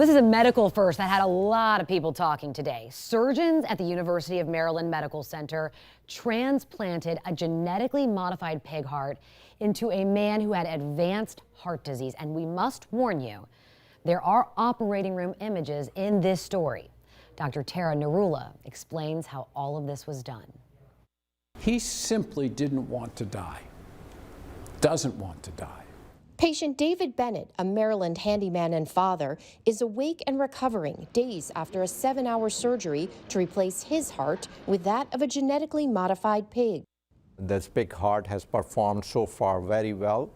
This is a medical first that had a lot of people talking today. Surgeons at the University of Maryland Medical Center transplanted a genetically modified pig heart into a man who had advanced heart disease. And we must warn you, there are operating room images in this story. Dr. Tara Narula explains how all of this was done. He simply didn't want to die, doesn't want to die. Patient David Bennett, a Maryland handyman and father, is awake and recovering days after a 7-hour surgery to replace his heart with that of a genetically modified pig. This pig heart has performed so far very well,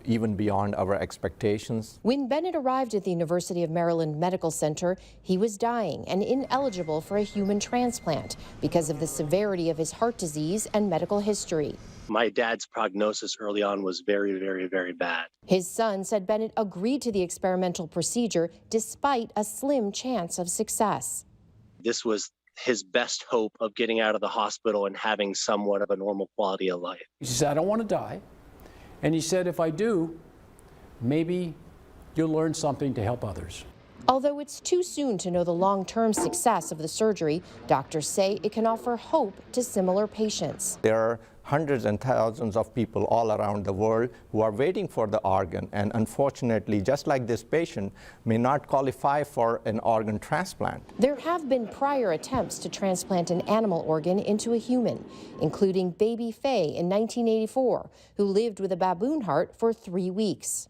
even beyond our expectations. When Bennett arrived at the University of Maryland Medical Center, he was dying and ineligible for a human transplant because of the severity of his heart disease and medical history. My dad's prognosis early on was very, very, very bad. His son said Bennett agreed to the experimental procedure despite a slim chance of success. This was his best hope of getting out of the hospital and having somewhat of a normal quality of life. He said, I don't want to die. And he said, if I do, maybe you'll learn something to help others. Although it's too soon to know the long-term success of the surgery, doctors say it can offer hope to similar patients. There are hundreds and thousands of people all around the world who are waiting for the organ, and unfortunately, just like this patient, may not qualify for an organ transplant. There have been prior attempts to transplant an animal organ into a human, including baby Faye in 1984, who lived with a baboon heart for 3 weeks.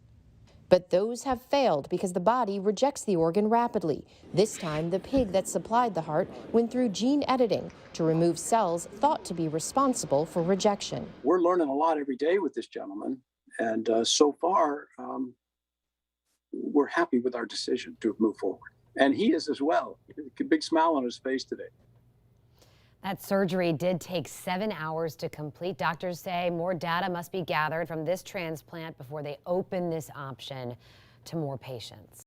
But those have failed because the body rejects the organ rapidly. This time, the pig that supplied the heart went through gene editing to remove cells thought to be responsible for rejection. We're learning a lot every day with this gentleman, and so far, we're happy with our decision to move forward. And he is as well. A big smile on his face today. That surgery did take 7 hours to complete. Doctors say more data must be gathered from this transplant before they open this option to more patients.